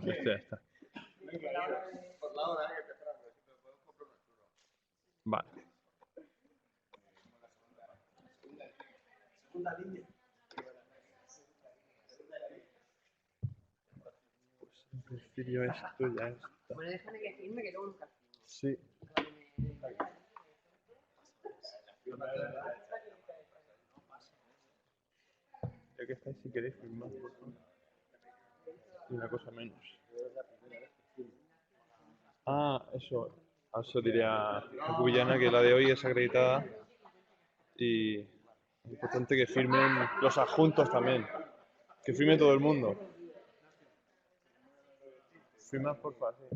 Este ya está. Vale. Pues en principio esto ya está. Bueno, déjame que firme que luego nunca. Sí. Ya que estáis, si queréis firmar, por favor. Y una cosa menos. Eso diría Guyana, que la de hoy es acreditada. Y es importante que firmen los adjuntos también. Que firme todo el mundo. Firma, por favor.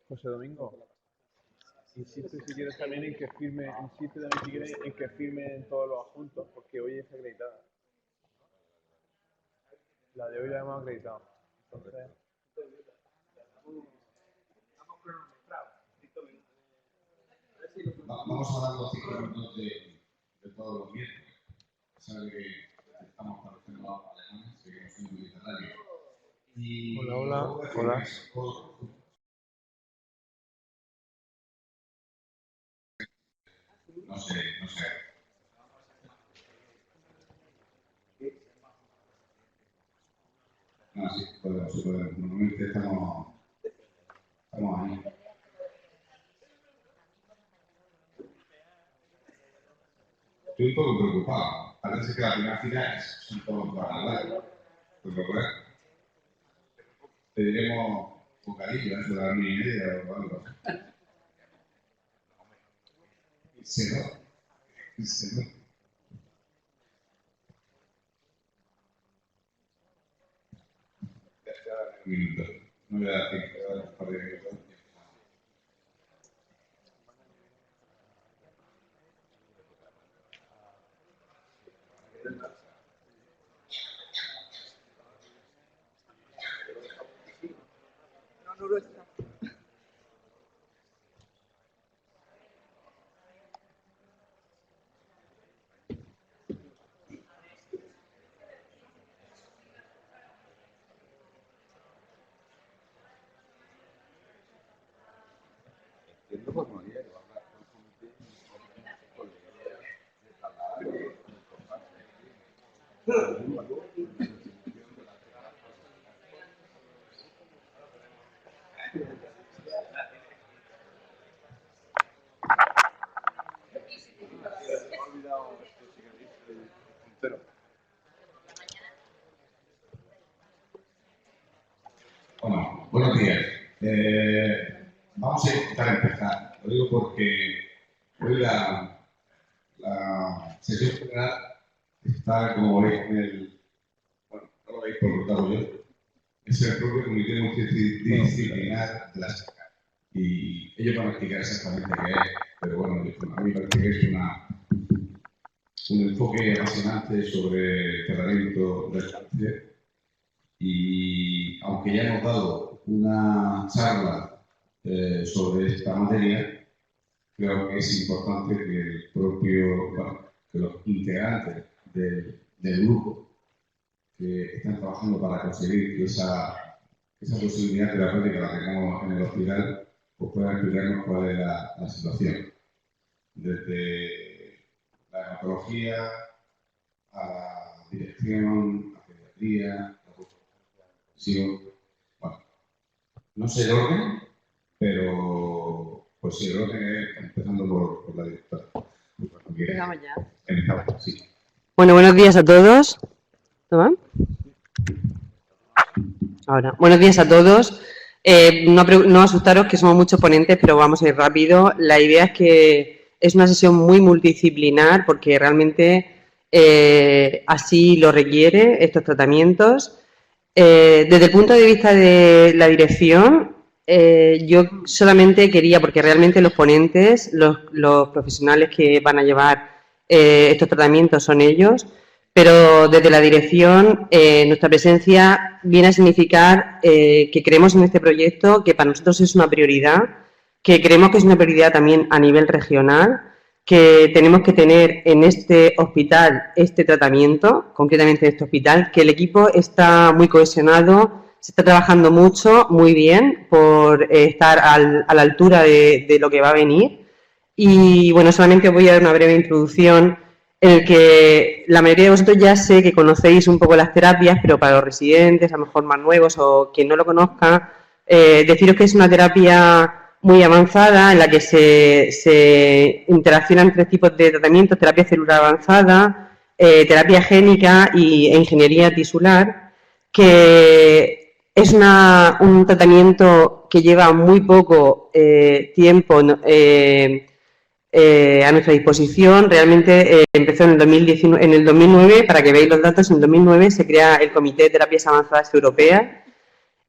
José Domingo, insiste si quieres también en que firme, insiste también si quieres en que firmen todos los adjuntos, porque hoy es acreditada. La de hoy la hemos acreditado. Entonces, vamos a dar los 5 minutos de todos los miércoles. Sabe que estamos pareciendo alemanes, seguimos siendo mediterráneos. Hola. No sé. No, sí, podemos. Normalmente estamos ahí. Estoy un poco preocupado. Parece que la primera fila son todos para hablar. Pues lo que pediremos bocadillo, eso de la 1:30 o algo. ¿Cero? Un minuto. No voy a dar tiempo, voy a dar un par de minutos. No lo está. Bueno, buenos días. Vamos a intentar empezar. Lo digo porque hoy la sesión general está, como veis, bueno, no lo veis por lo tanto yo, es el propio comité multidisciplinar de la SECA. Y ellos van a explicar exactamente qué es, pero bueno, a mí me parece que es un enfoque apasionante sobre el tratamiento del cáncer. Y aunque ya hemos dado una charla sobre esta materia, creo que es importante que que los integrantes del grupo que están trabajando para conseguir que esa posibilidad terapéutica la tengamos en el hospital, pues puedan explicarnos cuál es la situación. Desde la hematología a la dirección, a la pediatría, bueno, no sé el orden, pero pues sí, el orden es empezando por la directora. Empezamos ya. Empezamos, sí. Bueno, buenos días a todos. ¿Toma? Ahora, buenos días a todos. No asustaros que somos muchos ponentes, pero vamos a ir rápido. La idea es que es una sesión muy multidisciplinar porque realmente así lo requiere estos tratamientos. Desde el punto de vista de la dirección, Yo solamente quería, porque realmente los ponentes, los profesionales que van a llevar estos tratamientos son ellos, pero desde la dirección nuestra presencia viene a significar que creemos en este proyecto, que para nosotros es una prioridad, que creemos que es una prioridad también a nivel regional, que tenemos que tener en este hospital este tratamiento, concretamente en este hospital, que el equipo está muy cohesionado, se está trabajando mucho, muy bien, por estar a la altura de lo que va a venir. Y bueno, solamente voy a dar una breve introducción en el que la mayoría de vosotros ya sé que conocéis un poco las terapias, pero para los residentes, a lo mejor más nuevos o quien no lo conozca, deciros que es una terapia muy avanzada en la que se interaccionan 3 tipos de tratamientos: terapia celular avanzada, terapia génica e ingeniería tisular, que es un tratamiento que lleva muy poco tiempo a nuestra disposición. Realmente empezó en el 2009, para que veáis los datos. En el 2009 se crea el Comité de Terapias Avanzadas Europea.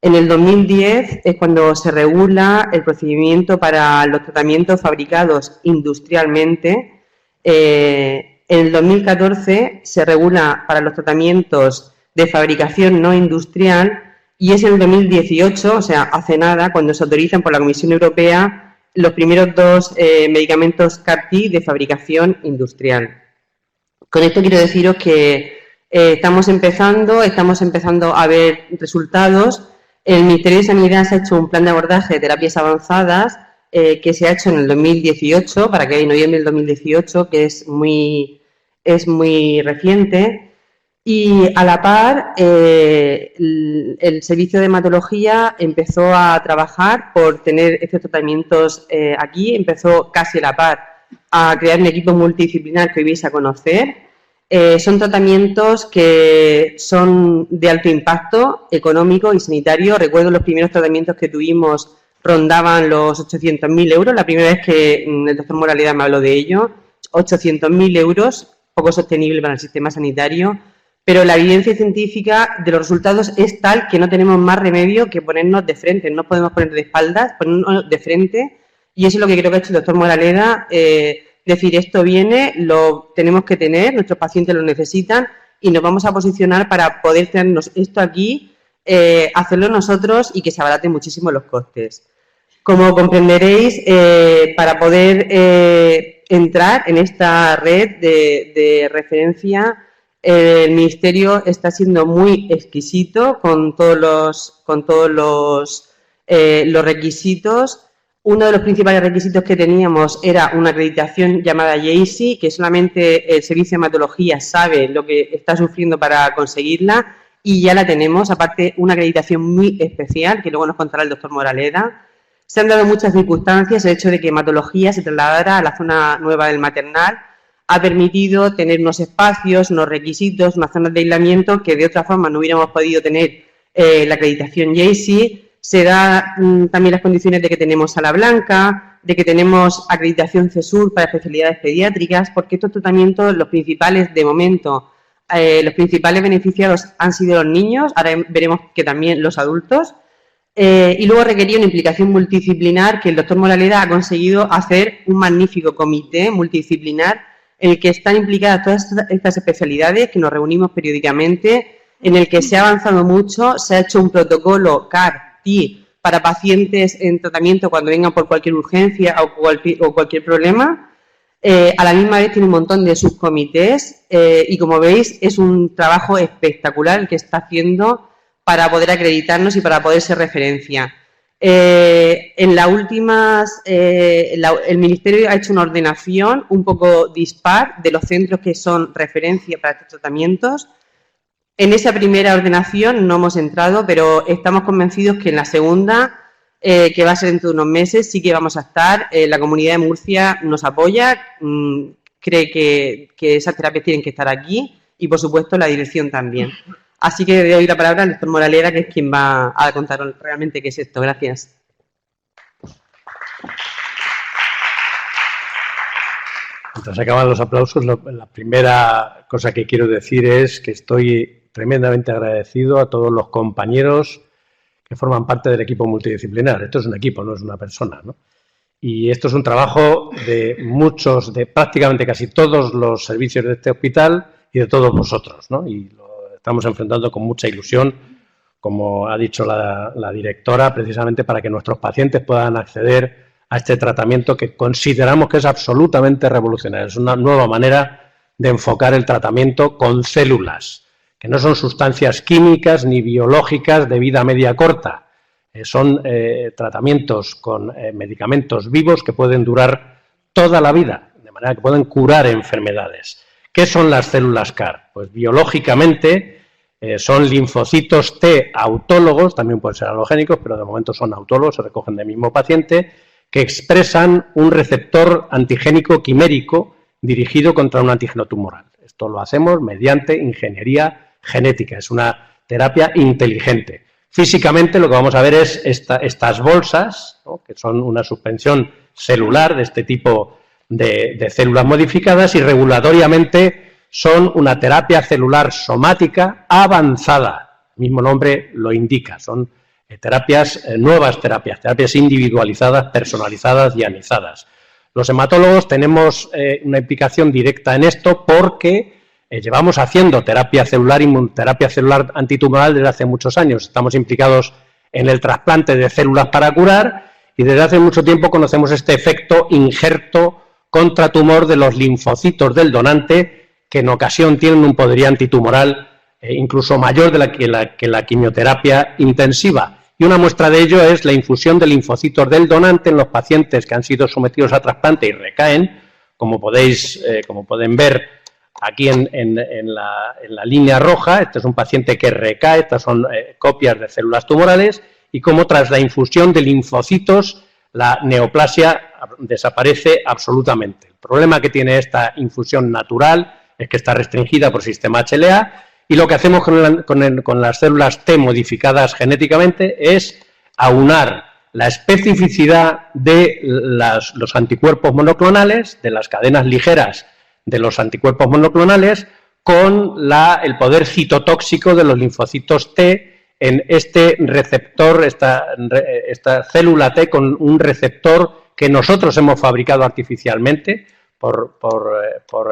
En el 2010 es cuando se regula el procedimiento para los tratamientos fabricados industrialmente. En el 2014 se regula para los tratamientos de fabricación no industrial, y es en el 2018, o sea, hace nada, cuando se autorizan por la Comisión Europea los primeros 2 medicamentos CAR-T de fabricación industrial. Con esto quiero deciros que estamos empezando a ver resultados. El Ministerio de Sanidad se ha hecho un plan de abordaje de terapias avanzadas que se ha hecho en el 2018, para que veáis, noviembre del 2018, que es muy reciente. Y a la par, el servicio de hematología empezó a trabajar por tener estos tratamientos aquí, empezó casi a la par a crear un equipo multidisciplinar que hoy vais a conocer. Son tratamientos que son de alto impacto económico y sanitario. Recuerdo los primeros tratamientos que tuvimos rondaban los 800.000 euros, la primera vez que el doctor Moraleda me habló de ello. 800.000 euros, poco sostenible para el sistema sanitario. Pero la evidencia científica de los resultados es tal que no tenemos más remedio que ponernos de frente. No podemos poner de espaldas, ponernos de frente. Y eso es lo que creo que ha hecho el doctor Moraleda. Decir, esto viene, lo tenemos que tener, nuestros pacientes lo necesitan, y nos vamos a posicionar para poder tenernos esto aquí, hacerlo nosotros y que se abaraten muchísimo los costes. Como comprenderéis, para poder entrar en esta red de referencia, el Ministerio está siendo muy exquisito con todos los requisitos. Uno de los principales requisitos que teníamos era una acreditación llamada JACI, que solamente el Servicio de Hematología sabe lo que está sufriendo para conseguirla, y ya la tenemos. Aparte, una acreditación muy especial, que luego nos contará el doctor Moraleda. Se han dado muchas circunstancias. El hecho de que hematología se trasladara a la zona nueva del maternal ha permitido tener unos espacios, unos requisitos, unas zonas de aislamiento que de otra forma no hubiéramos podido tener la acreditación JACI. Se da también las condiciones de que tenemos sala blanca, de que tenemos acreditación CESUR para especialidades pediátricas, porque estos tratamientos, los principales de momento, los principales beneficiados han sido los niños, ahora veremos que también los adultos, y luego requería una implicación multidisciplinar, que el doctor Moraleda ha conseguido hacer un magnífico comité multidisciplinar en el que están implicadas todas estas especialidades, que nos reunimos periódicamente, en el que se ha avanzado mucho. Se ha hecho un protocolo CAR-T para pacientes en tratamiento cuando vengan por cualquier urgencia o cualquier problema. A la misma vez tiene un montón de subcomités y, como veis, es un trabajo espectacular el que está haciendo para poder acreditarnos y para poder ser referencia. En las últimas, el Ministerio ha hecho una ordenación un poco dispar de los centros que son referencia para estos tratamientos. En esa primera ordenación no hemos entrado, pero estamos convencidos que en la segunda, que va a ser dentro de unos meses, sí que vamos a estar. La Comunidad de Murcia nos apoya, cree que esas terapias tienen que estar aquí, y, por supuesto, la dirección también. Así que le doy la palabra al doctor Moraleda, que es quien va a contar realmente qué es esto. Gracias. Mientras acaban los aplausos, la primera cosa que quiero decir es que estoy tremendamente agradecido a todos los compañeros que forman parte del equipo multidisciplinar. Esto es un equipo, no es una persona, ¿no? Y esto es un trabajo de muchos, de prácticamente casi todos los servicios de este hospital y de todos vosotros, ¿no? Y lo estamos enfrentando con mucha ilusión, como ha dicho la directora, precisamente para que nuestros pacientes puedan acceder a este tratamiento que consideramos que es absolutamente revolucionario. Es una nueva manera de enfocar el tratamiento con células, que no son sustancias químicas ni biológicas de vida media corta. Son tratamientos con medicamentos vivos que pueden durar toda la vida, de manera que pueden curar enfermedades. ¿Qué son las células CAR? Pues biológicamente son linfocitos T autólogos, también pueden ser halogénicos, pero de momento son autólogos, se recogen del mismo paciente, que expresan un receptor antigénico quimérico dirigido contra un antígeno tumoral. Esto lo hacemos mediante ingeniería genética, es una terapia inteligente. Físicamente lo que vamos a ver es estas bolsas, ¿no?, que son una suspensión celular de este tipo de células modificadas, y regulatoriamente son una terapia celular somática avanzada. El mismo nombre lo indica, son terapias, nuevas terapias individualizadas, personalizadas y anizadas. Los hematólogos tenemos una implicación directa en esto porque llevamos haciendo terapia celular, inmunoterapia celular antitumoral desde hace muchos años. Estamos implicados en el trasplante de células para curar y desde hace mucho tiempo conocemos este efecto injerto contra tumor de los linfocitos del donante, que en ocasión tienen un poderío antitumoral incluso mayor de que la quimioterapia intensiva. Y una muestra de ello es la infusión de linfocitos del donante en los pacientes que han sido sometidos a trasplante y recaen, como pueden ver aquí en la línea roja. Este es un paciente que recae, estas son copias de células tumorales, y como tras la infusión de linfocitos la neoplasia desaparece absolutamente. El problema que tiene esta infusión natural es que está restringida por sistema HLA, y lo que hacemos con las células T modificadas genéticamente es aunar la especificidad de los anticuerpos monoclonales, de las cadenas ligeras de los anticuerpos monoclonales, con el poder citotóxico de los linfocitos T en este receptor, esta célula T con un receptor que nosotros hemos fabricado artificialmente por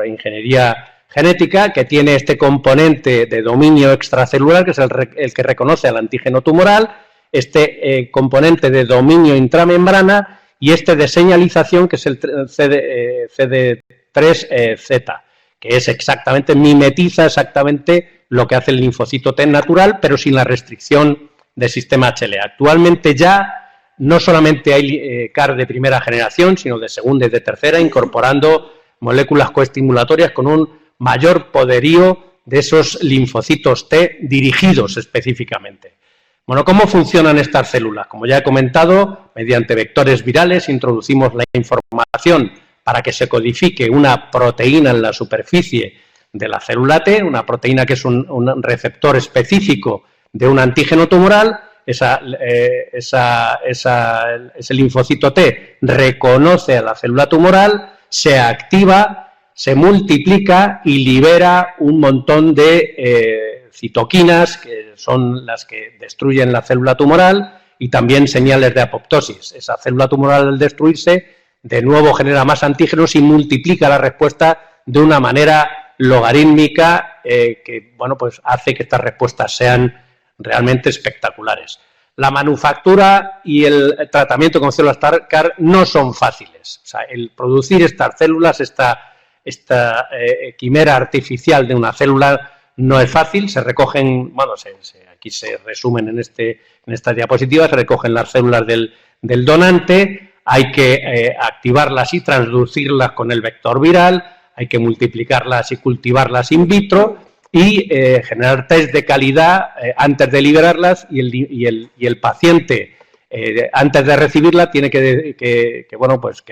ingeniería genética, que tiene este componente de dominio extracelular, que es el que reconoce al antígeno tumoral, este componente de dominio intramembrana y este de señalización, que es el CD3Z, que es exactamente, mimetiza exactamente lo que hace el linfocito T natural, pero sin la restricción del sistema HLA. Actualmente ya no solamente hay CAR de primera generación, sino de segunda y de tercera, incorporando moléculas coestimulatorias con un mayor poderío de esos linfocitos T dirigidos específicamente. Bueno, ¿cómo funcionan estas células? Como ya he comentado, mediante vectores virales introducimos la información para que se codifique una proteína en la superficie de la célula T, una proteína que es un receptor específico de un antígeno tumoral. Ese linfocito T reconoce a la célula tumoral, se activa, se multiplica y libera un montón de citoquinas, que son las que destruyen la célula tumoral, y también señales de apoptosis. Esa célula tumoral, al destruirse, de nuevo genera más antígenos y multiplica la respuesta de una manera logarítmica que, bueno, pues hace que estas respuestas sean realmente espectaculares. La manufactura y el tratamiento con células CAR no son fáciles. O sea, el producir estas células, esta quimera artificial de una célula, no es fácil. Se recogen, bueno, aquí se resumen en esta diapositiva, se recogen las células del donante, hay que activarlas y transducirlas con el vector viral, hay que multiplicarlas y cultivarlas in vitro y generar test de calidad antes de liberarlas, y el paciente antes de recibirla tiene que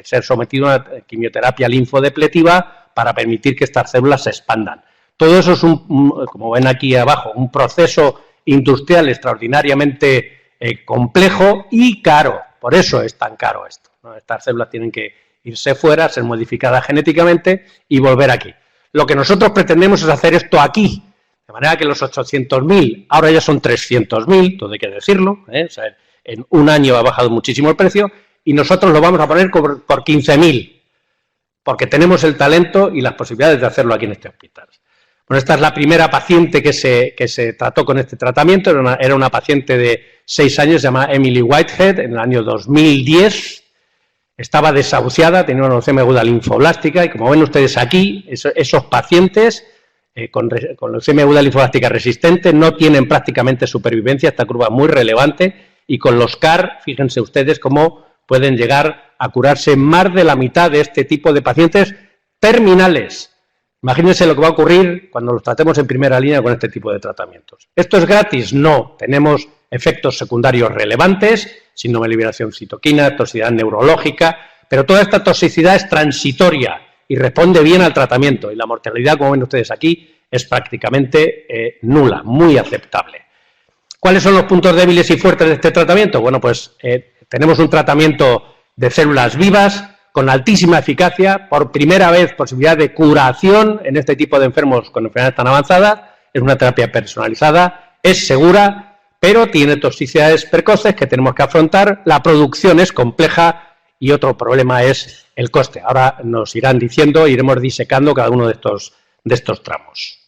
ser sometido a una quimioterapia linfodepletiva para permitir que estas células se expandan. Todo eso es, como ven aquí abajo, un proceso industrial extraordinariamente complejo y caro. Por eso es tan caro esto, ¿no? Estas células tienen que irse fuera, ser modificadas genéticamente y volver aquí. Lo que nosotros pretendemos es hacer esto aquí, De manera que los 800.000 ahora ya son 300.000, todo hay que decirlo, o sea, en un año ha bajado muchísimo el precio y nosotros lo vamos a poner por 15.000, porque tenemos el talento y las posibilidades de hacerlo aquí en este hospital. Bueno, esta es la primera paciente que se trató con este tratamiento, era una paciente de 6 años, se llama Emily Whitehead, en el año 2010, estaba desahuciada, tenía una leucemia aguda linfoblástica y como ven ustedes aquí, esos pacientes con leucemia aguda linfoblástica resistente no tienen prácticamente supervivencia, esta curva es muy relevante, y con los CAR, fíjense ustedes cómo pueden llegar a curarse más de la mitad de este tipo de pacientes terminales. Imagínense lo que va a ocurrir cuando los tratemos en primera línea con este tipo de tratamientos. ¿Esto es gratis? No. Tenemos efectos secundarios relevantes, síndrome de liberación citoquina, toxicidad neurológica, pero toda esta toxicidad es transitoria y responde bien al tratamiento. Y la mortalidad, como ven ustedes aquí, es prácticamente nula, muy aceptable. ¿Cuáles son los puntos débiles y fuertes de este tratamiento? Bueno, pues tenemos un tratamiento de células vivas con altísima eficacia, por primera vez posibilidad de curación en este tipo de enfermos con enfermedades tan avanzadas, es una terapia personalizada, es segura, pero tiene toxicidades precoces que tenemos que afrontar, la producción es compleja y otro problema es el coste. Ahora nos irán diciendo, iremos disecando cada uno de estos tramos.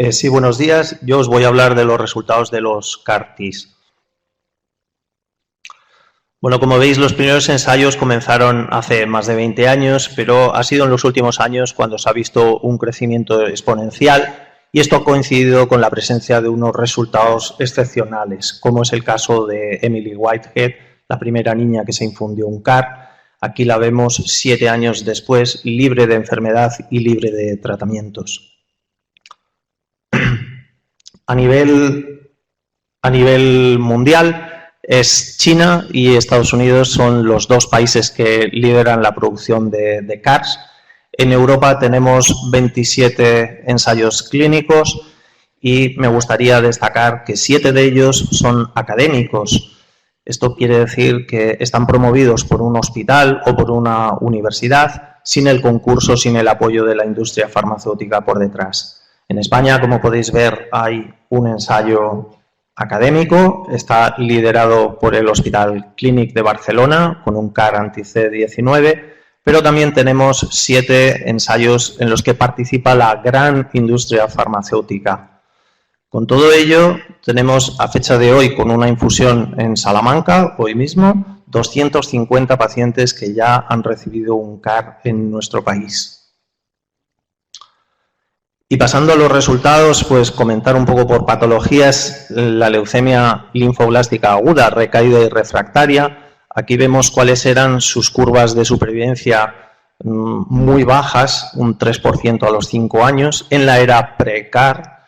Sí, buenos días. Yo os voy a hablar de los resultados de los CAR-Ts. Bueno, como veis, los primeros ensayos comenzaron hace más de 20 años, pero ha sido en los últimos años cuando se ha visto un crecimiento exponencial y esto ha coincidido con la presencia de unos resultados excepcionales, como es el caso de Emily Whitehead, la primera niña que se infundió un CAR. Aquí la vemos 7 años después, libre de enfermedad y libre de tratamientos. A nivel mundial, es China y Estados Unidos son los dos países que lideran la producción de CARs. En Europa tenemos 27 ensayos clínicos y me gustaría destacar que 7 de ellos son académicos. Esto quiere decir que están promovidos por un hospital o por una universidad, sin el concurso, sin el apoyo de la industria farmacéutica por detrás. En España, como podéis ver, hay un ensayo académico, está liderado por el Hospital Clínic de Barcelona con un CAR anti-CD19, pero también tenemos 7 ensayos en los que participa la gran industria farmacéutica. Con todo ello, tenemos a fecha de hoy, con una infusión en Salamanca, hoy mismo, 250 pacientes que ya han recibido un CAR en nuestro país. Y pasando a los resultados, pues comentar un poco por patologías, la leucemia linfoblástica aguda, recaída y refractaria. Aquí vemos cuáles eran sus curvas de supervivencia muy bajas, un 3% a los 5 años, en la era pre-CAR,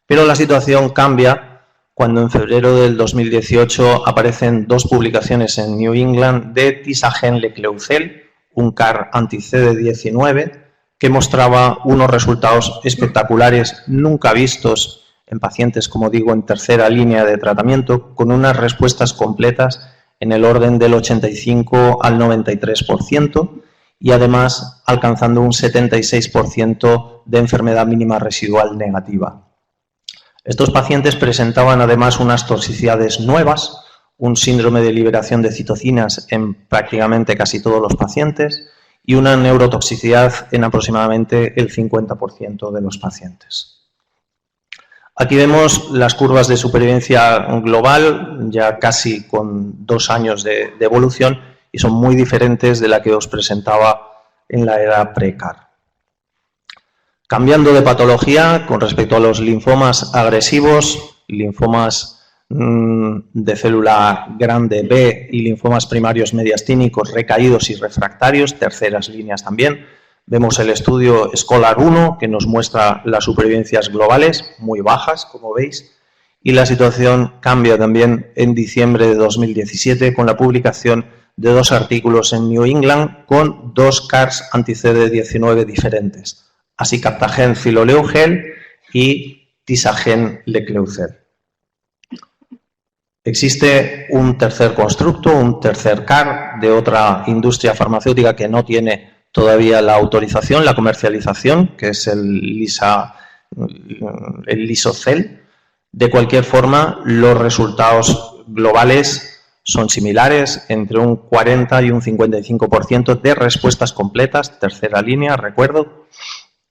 pero la situación cambia cuando en febrero del 2018 aparecen 2 publicaciones en New England de Tisagen-Lecleucel, un CAR anti-CD19, que mostraba unos resultados espectaculares nunca vistos en pacientes, como digo, en tercera línea de tratamiento, con unas respuestas completas en el orden del 85 al 93% y además alcanzando un 76% de enfermedad mínima residual negativa. Estos pacientes presentaban además unas toxicidades nuevas, un síndrome de liberación de citocinas en prácticamente casi todos los pacientes, y una neurotoxicidad en aproximadamente el 50% de los pacientes. Aquí vemos las curvas de supervivencia global, ya casi con 2 años de evolución, y son muy diferentes de la que os presentaba en la era pre-CAR. Cambiando de patología, con respecto a los linfomas agresivos, linfomas de célula grande B y linfomas primarios mediastínicos recaídos y refractarios, terceras líneas también. Vemos el estudio SCOLAR-1 que nos muestra las supervivencias globales muy bajas, como veis, y la situación cambia también en diciembre de 2017 con la publicación de 2 artículos en New England con 2 CARs anti-CD19 diferentes, Acicaptagen-Filoleugel y Tisagen-Lecleucel. Existe un tercer constructo, un tercer CAR de otra industria farmacéutica que no tiene todavía la autorización, la comercialización, que es el Lisocel. De cualquier forma, los resultados globales son similares, entre un 40 y un 55% de respuestas completas, tercera línea, recuerdo,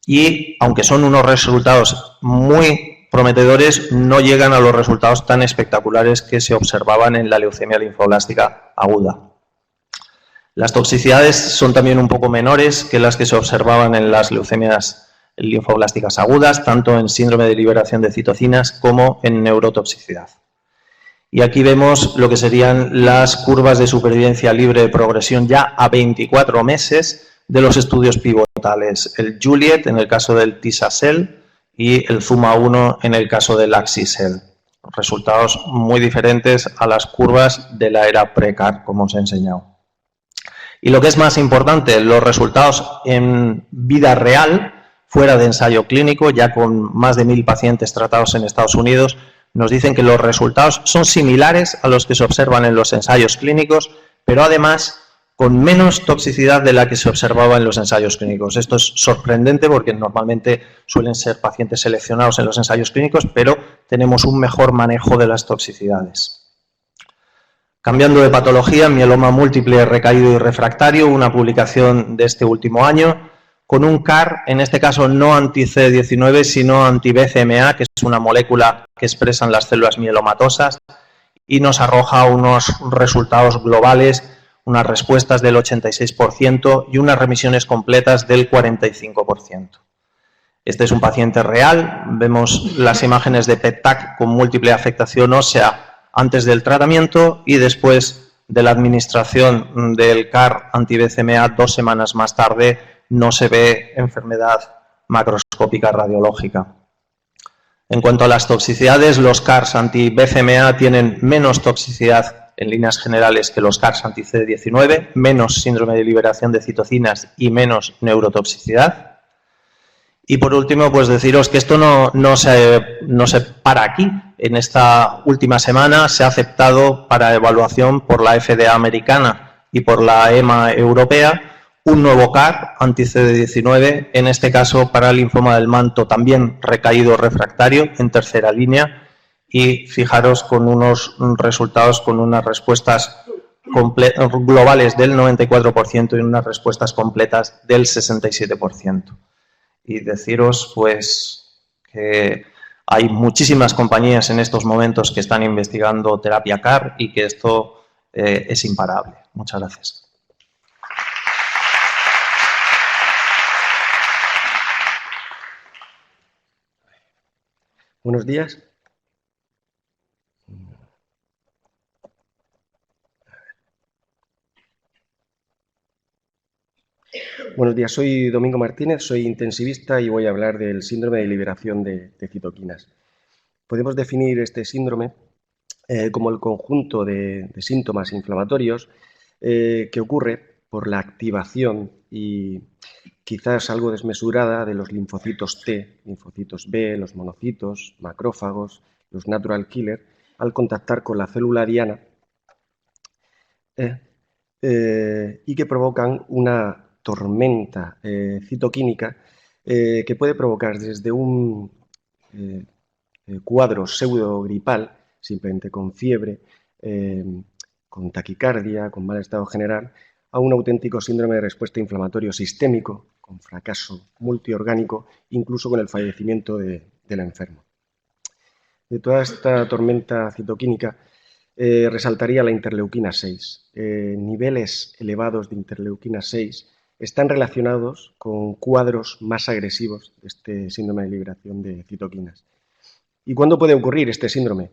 y aunque son unos resultados muy prometedores, no llegan a los resultados tan espectaculares que se observaban en la leucemia linfoblástica aguda. Las toxicidades son también un poco menores que las que se observaban en las leucemias linfoblásticas agudas, tanto en síndrome de liberación de citocinas como en neurotoxicidad. Y aquí vemos lo que serían las curvas de supervivencia libre de progresión ya a 24 meses de los estudios pivotales. El Juliet en el caso del Tisacel y el Zuma-1 en el caso del Axicel. Resultados muy diferentes a las curvas de la era pre-CAR, como os he enseñado. Y lo que es más importante, los resultados en vida real, fuera de ensayo clínico, ya con más de 1000 pacientes tratados en Estados Unidos, nos dicen que los resultados son similares a los que se observan en los ensayos clínicos, pero además con menos toxicidad de la que se observaba en los ensayos clínicos. Esto es sorprendente porque normalmente suelen ser pacientes seleccionados en los ensayos clínicos, pero tenemos un mejor manejo de las toxicidades. Cambiando de patología, mieloma múltiple recaído y refractario, una publicación de este último año, con un CAR, en este caso no anti-CD19, sino anti-BCMA, que es una molécula que expresan las células mielomatosas, y nos arroja unos resultados globales, unas respuestas del 86% y unas remisiones completas del 45%. Este es un paciente real, vemos las imágenes de PET-TAC con múltiple afectación ósea antes del tratamiento y después de la administración del CAR anti-BCMA 2 semanas más tarde no se ve enfermedad macroscópica radiológica. En cuanto a las toxicidades, los CARs anti-BCMA tienen menos toxicidad en líneas generales que los CARs anti-CD19, menos síndrome de liberación de citocinas y menos neurotoxicidad. Y por último, pues deciros que esto no se para aquí. En esta última semana se ha aceptado para evaluación por la FDA americana y por la EMA europea un nuevo CAR anti-CD19, en este caso para el linfoma del manto también recaído refractario en tercera línea, y fijaros con unos resultados con unas respuestas globales del 94% y unas respuestas completas del 67%. Y deciros pues que hay muchísimas compañías en estos momentos que están investigando terapia CAR y que esto es imparable. Muchas gracias. Buenos días. Buenos días, soy Domingo Martínez, soy intensivista y voy a hablar del síndrome de liberación de citoquinas. Podemos definir este síndrome como el conjunto de síntomas inflamatorios que ocurre por la activación y quizás algo desmesurada de los linfocitos T, linfocitos B, los monocitos, macrófagos, los natural killer, al contactar con la célula diana y que provocan una tormenta citoquímica que puede provocar desde un cuadro pseudogripal, simplemente con fiebre, con taquicardia, con mal estado general, a un auténtico síndrome de respuesta inflamatorio sistémico, con fracaso multiorgánico, incluso con el fallecimiento del enfermo. De toda esta tormenta citoquímica resaltaría la interleuquina 6. Niveles elevados de interleuquina 6 están relacionados con cuadros más agresivos de este síndrome de liberación de citoquinas. ¿Y cuándo puede ocurrir este síndrome?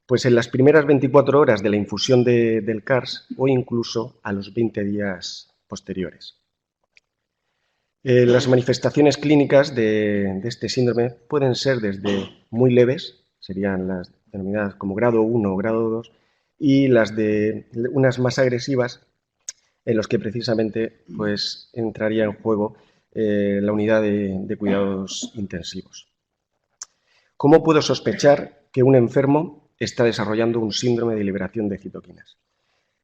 Pues en las primeras 24 horas de la infusión del CARS o incluso a los 20 días posteriores. Las manifestaciones clínicas de este síndrome pueden ser desde muy leves, serían las denominadas como grado 1 o grado 2, y las de unas más agresivas, en los que precisamente pues, entraría en juego la unidad de cuidados intensivos. ¿Cómo puedo sospechar que un enfermo está desarrollando un síndrome de liberación de citoquinas.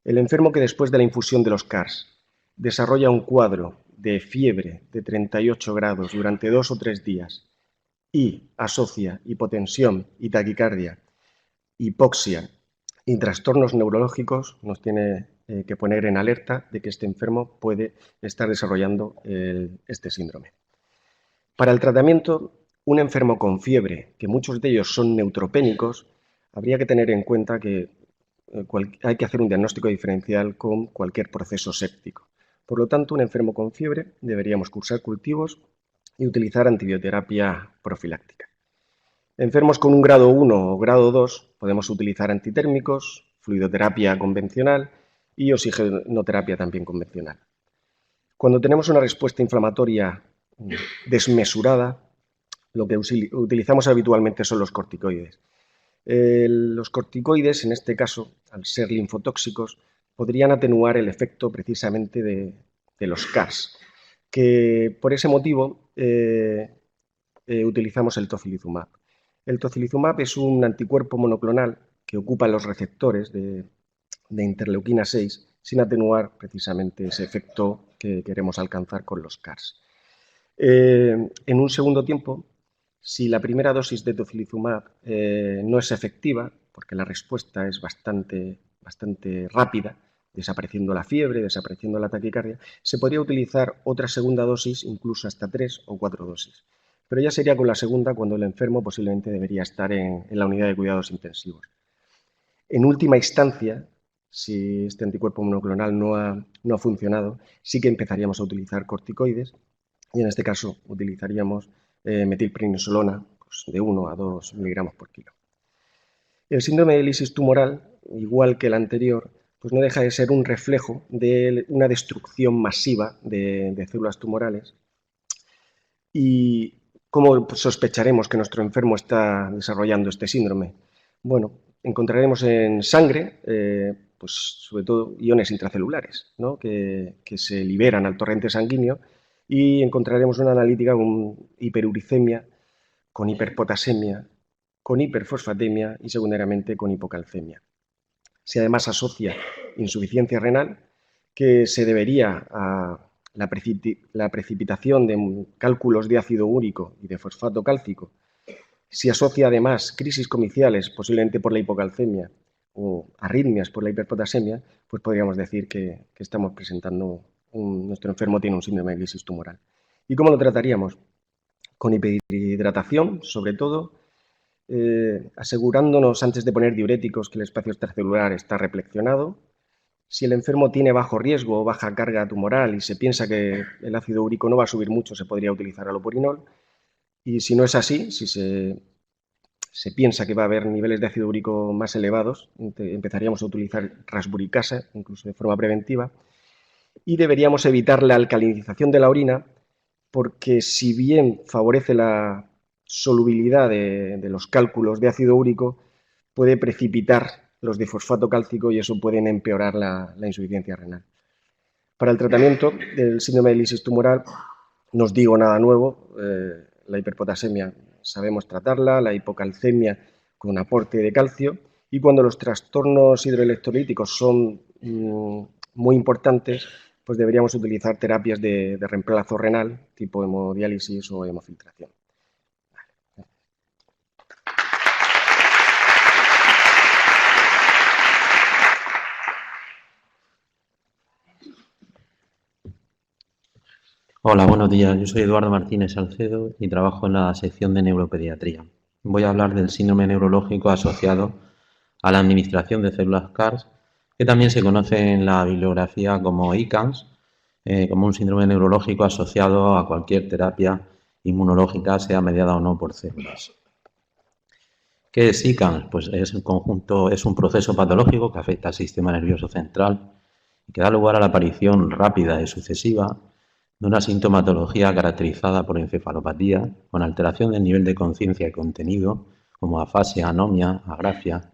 El enfermo que después de la infusión de los CARs desarrolla un cuadro de fiebre de 38 grados durante 2 o 3 días y asocia hipotensión y taquicardia, hipoxia y trastornos neurológicos, nos tiene que poner en alerta de que este enfermo puede estar desarrollando este síndrome. Para el tratamiento, un enfermo con fiebre, que muchos de ellos son neutropénicos, habría que tener en cuenta que hay que hacer un diagnóstico diferencial con cualquier proceso séptico. Por lo tanto, un enfermo con fiebre deberíamos cursar cultivos y utilizar antibioterapia profiláctica. Enfermos con un grado 1 o grado 2 podemos utilizar antitérmicos, fluidoterapia convencional y oxigenoterapia también convencional. Cuando tenemos una respuesta inflamatoria desmesurada, lo que utilizamos habitualmente son los corticoides. Los corticoides, en este caso, al ser linfotóxicos, podrían atenuar el efecto precisamente de los CARs, que por ese motivo utilizamos el tocilizumab. El tocilizumab es un anticuerpo monoclonal que ocupa los receptores de interleuquina 6 sin atenuar precisamente ese efecto que queremos alcanzar con los CARs. En un segundo tiempo, si la primera dosis de tocilizumab no es efectiva, porque la respuesta es bastante rápida, desapareciendo la fiebre, desapareciendo la taquicardia, se podría utilizar otra segunda dosis, incluso hasta 3 o 4 dosis. Pero ya sería con la segunda cuando el enfermo posiblemente debería estar en la unidad de cuidados intensivos. En última instancia, si este anticuerpo monoclonal no ha funcionado, sí que empezaríamos a utilizar corticoides y en este caso utilizaríamos metilprednisolona pues, de 1 a 2 miligramos por kilo. El síndrome de lisis tumoral, igual que el anterior, pues no deja de ser un reflejo de una destrucción masiva de células tumorales. ¿Y cómo sospecharemos que nuestro enfermo está desarrollando este síndrome? Bueno, encontraremos en sangre, pues sobre todo iones intracelulares, ¿no? que se liberan al torrente sanguíneo y encontraremos una analítica con hiperuricemia, con hiperpotasemia, con hiperfosfatemia y secundariamente con hipocalcemia. Si además asocia insuficiencia renal, que se debería a la precipitación de cálculos de ácido úrico y de fosfato cálcico, si asocia además crisis comiciales, posiblemente por la hipocalcemia, o arritmias por la hiperpotasemia, pues podríamos decir que estamos presentando, nuestro enfermo tiene un síndrome de lisis tumoral. ¿Y cómo lo trataríamos? Con hiperhidratación, sobre todo, asegurándonos antes de poner diuréticos que el espacio extracelular está replexionado. Si el enfermo tiene bajo riesgo o baja carga tumoral y se piensa que el ácido úrico no va a subir mucho, se podría utilizar allopurinol. Y si no es así, si se piensa que va a haber niveles de ácido úrico más elevados, empezaríamos a utilizar rasburicasa, incluso de forma preventiva. Y deberíamos evitar la alcalinización de la orina, porque si bien favorece la solubilidad de los cálculos de ácido úrico, puede precipitar los de fosfato cálcico y eso puede empeorar la insuficiencia renal. Para el tratamiento del síndrome de lisis tumoral, no os digo nada nuevo, la hiperpotasemia sabemos tratarla, la hipocalcemia con aporte de calcio y cuando los trastornos hidroelectrolíticos son muy importantes, pues deberíamos utilizar terapias de reemplazo renal, tipo hemodiálisis o hemofiltración. Hola, buenos días. Yo soy Eduardo Martínez Salcedo y trabajo en la sección de neuropediatría. Voy a hablar del síndrome neurológico asociado a la administración de células CARs, que también se conoce en la bibliografía como ICANS, como un síndrome neurológico asociado a cualquier terapia inmunológica, sea mediada o no por células. ¿Qué es ICANS? Pues es un proceso patológico que afecta al sistema nervioso central y que da lugar a la aparición rápida y sucesiva de una sintomatología caracterizada por encefalopatía, con alteración del nivel de conciencia y contenido, como afasia, anomia, agrafia,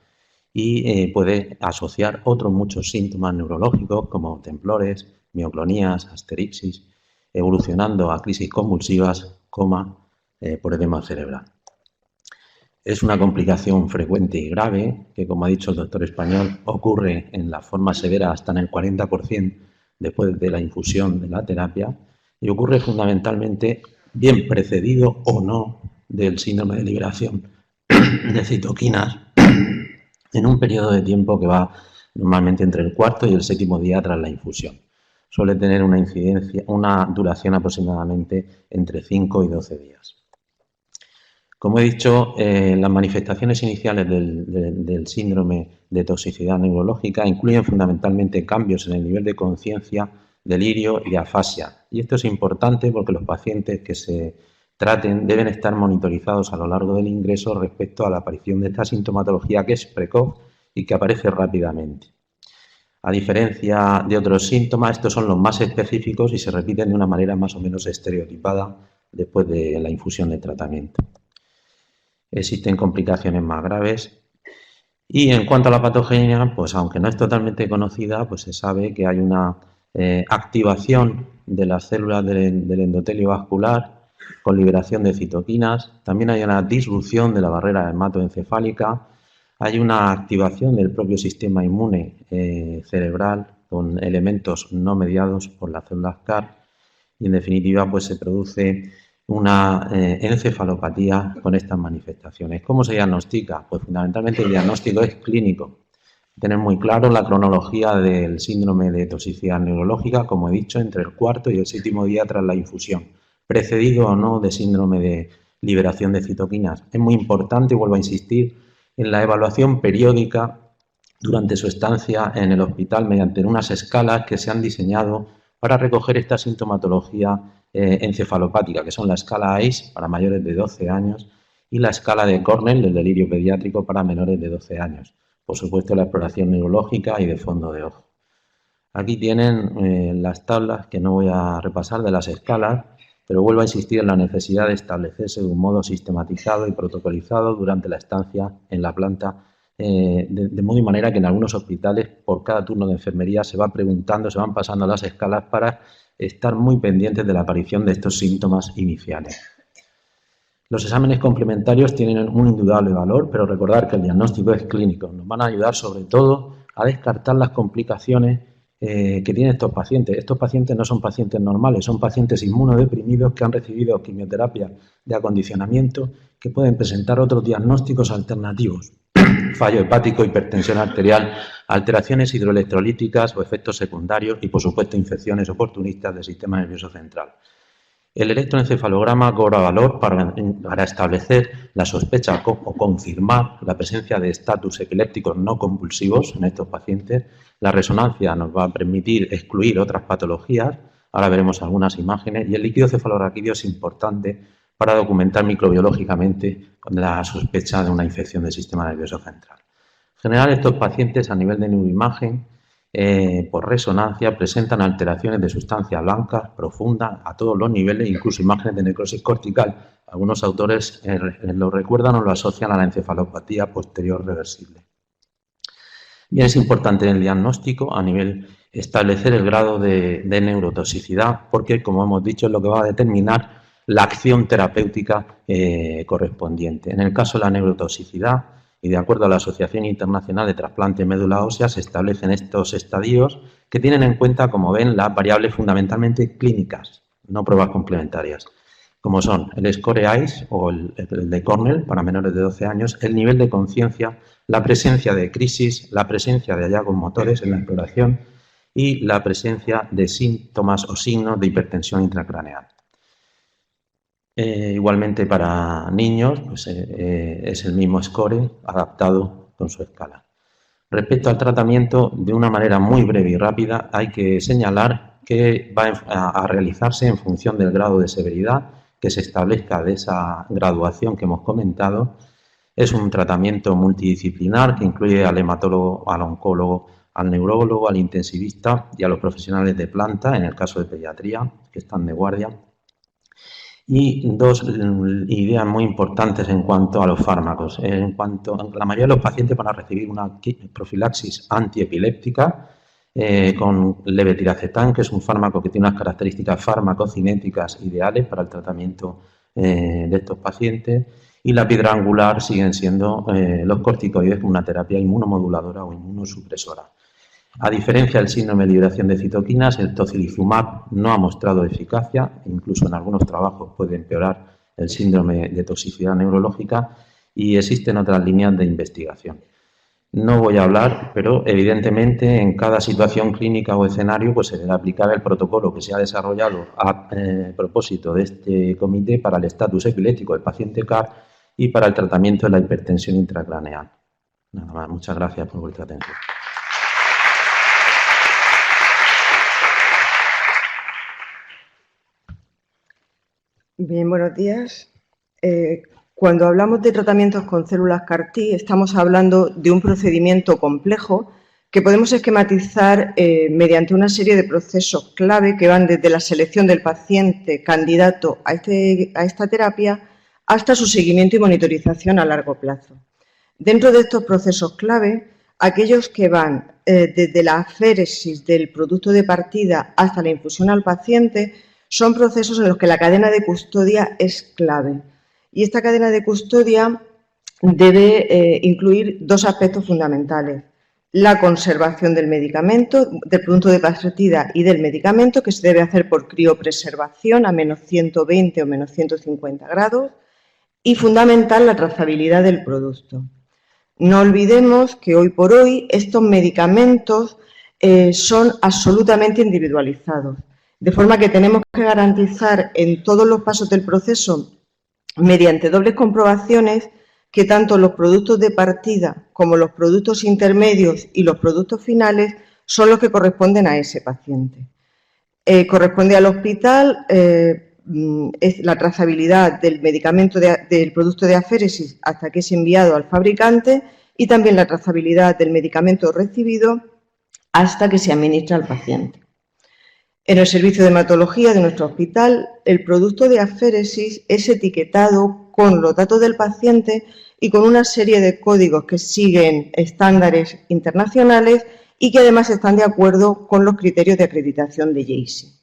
y puede asociar otros muchos síntomas neurológicos como temblores, mioclonías, asterixis, evolucionando a crisis convulsivas, coma, por edema cerebral. Es una complicación frecuente y grave que, como ha dicho el doctor español, ocurre en la forma severa hasta en el 40% después de la infusión de la terapia y ocurre fundamentalmente bien precedido o no del síndrome de liberación de citoquinas en un periodo de tiempo que va normalmente entre el 4º y el 7º día tras la infusión. Suele tener una duración aproximadamente entre 5 y 12 días. Como he dicho, las manifestaciones iniciales del síndrome de toxicidad neurológica incluyen fundamentalmente cambios en el nivel de conciencia, delirio y afasia. Y esto es importante porque los pacientes que se traten deben estar monitorizados a lo largo del ingreso respecto a la aparición de esta sintomatología que es precoz y que aparece rápidamente. A diferencia de otros síntomas, estos son los más específicos y se repiten de una manera más o menos estereotipada después de la infusión de tratamiento. Existen complicaciones más graves y en cuanto a la patogenia, pues aunque no es totalmente conocida, pues se sabe que hay una activación de las células del endotelio vascular con liberación de citoquinas, también hay una disrupción de la barrera hematoencefálica, hay una activación del propio sistema inmune cerebral con elementos no mediados por las células CAR y en definitiva pues se produce una encefalopatía con estas manifestaciones. ¿Cómo se diagnostica? Pues fundamentalmente el diagnóstico es clínico. Tener muy claro la cronología del síndrome de toxicidad neurológica, como he dicho, entre el 4º y el 7º día tras la infusión, precedido o no de síndrome de liberación de citoquinas. Es muy importante, vuelvo a insistir, en la evaluación periódica durante su estancia en el hospital mediante unas escalas que se han diseñado para recoger esta sintomatología encefalopática, que son la escala ACE para mayores de 12 años y la escala de Cornell del delirio pediátrico para menores de 12 años. Por supuesto, la exploración neurológica y de fondo de ojo. Aquí tienen las tablas que no voy a repasar de las escalas, pero vuelvo a insistir en la necesidad de establecerse de un modo sistematizado y protocolizado durante la estancia en la planta, de modo y manera que en algunos hospitales, por cada turno de enfermería, se va preguntando, se van pasando las escalas para estar muy pendientes de la aparición de estos síntomas iniciales. Los exámenes complementarios tienen un indudable valor, pero recordar que el diagnóstico es clínico. Nos van a ayudar sobre todo a descartar las complicaciones que tienen estos pacientes. Estos pacientes no son pacientes normales, son pacientes inmunodeprimidos que han recibido quimioterapia de acondicionamiento que pueden presentar otros diagnósticos alternativos. Fallo hepático, hipertensión arterial, alteraciones hidroelectrolíticas o efectos secundarios y, por supuesto, infecciones oportunistas del sistema nervioso central. El electroencefalograma cobra valor para establecer la sospecha o confirmar la presencia de estatus epilépticos no convulsivos en estos pacientes. La resonancia nos va a permitir excluir otras patologías, ahora veremos algunas imágenes, y el líquido cefalorraquídeo es importante para documentar microbiológicamente la sospecha de una infección del sistema nervioso central. En general, estos pacientes a nivel de neuroimagen por resonancia presentan alteraciones de sustancia blanca profunda a todos los niveles, incluso imágenes de necrosis cortical. Algunos autores lo recuerdan o lo asocian a la encefalopatía posterior reversible. Bien, es importante en el diagnóstico a nivel establecer el grado de neurotoxicidad porque, como hemos dicho, es lo que va a determinar la acción terapéutica correspondiente. En el caso de la neurotoxicidad, y de acuerdo a la Asociación Internacional de Trasplante de Médula Ósea, se establecen estos estadios que tienen en cuenta, como ven, las variables fundamentalmente clínicas, no pruebas complementarias, como son el score ACE o el de Cornell para menores de 12 años, el nivel de conciencia, la presencia de crisis, la presencia de hallazgos motores en la exploración y la presencia de síntomas o signos de hipertensión intracraneal. Igualmente para niños pues, es el mismo score adaptado con su escala. Respecto al tratamiento, de una manera muy breve y rápida, hay que señalar que va a realizarse en función del grado de severidad que se establezca de esa graduación que hemos comentado. Es un tratamiento multidisciplinar que incluye al hematólogo, al oncólogo, al neurólogo, al intensivista y a los profesionales de planta, en el caso de pediatría, que están de guardia. Y dos ideas muy importantes en cuanto a los fármacos. La mayoría de los pacientes van a recibir una profilaxis antiepiléptica con levetiracetam, que es un fármaco que tiene unas características farmacocinéticas ideales para el tratamiento de estos pacientes. Y la piedra angular siguen siendo los corticoides como una terapia inmunomoduladora o inmunosupresora. A diferencia del síndrome de liberación de citoquinas, el tocilizumab no ha mostrado eficacia, incluso en algunos trabajos puede empeorar el síndrome de toxicidad neurológica y existen otras líneas de investigación. No voy a hablar, pero evidentemente en cada situación clínica o escenario pues se debe aplicar el protocolo que se ha desarrollado a propósito de este comité para el estatus epiléptico del paciente CAR y para el tratamiento de la hipertensión intracraneal. Nada más, muchas gracias por vuestra atención. Bien, buenos días. Cuando hablamos de tratamientos con células CAR-T, estamos hablando de un procedimiento complejo que podemos esquematizar mediante una serie de procesos clave que van desde la selección del paciente candidato a esta terapia hasta su seguimiento y monitorización a largo plazo. Dentro de estos procesos clave, aquellos que van desde la aféresis del producto de partida hasta la infusión al paciente son procesos en los que la cadena de custodia es clave. Y esta cadena de custodia debe incluir dos aspectos fundamentales. La conservación del medicamento, del producto de partida y del medicamento, que se debe hacer por criopreservación a menos 120 o menos 150 grados. Y fundamental, la trazabilidad del producto. No olvidemos que hoy por hoy estos medicamentos son absolutamente individualizados. De forma que tenemos que garantizar en todos los pasos del proceso, mediante dobles comprobaciones, que tanto los productos de partida como los productos intermedios y los productos finales son los que corresponden a ese paciente. Corresponde al hospital es la trazabilidad del medicamento del producto de aféresis hasta que es enviado al fabricante y también la trazabilidad del medicamento recibido hasta que se administra al paciente. En el servicio de hematología de nuestro hospital, el producto de aféresis es etiquetado con los datos del paciente y con una serie de códigos que siguen estándares internacionales y que además están de acuerdo con los criterios de acreditación de JACI.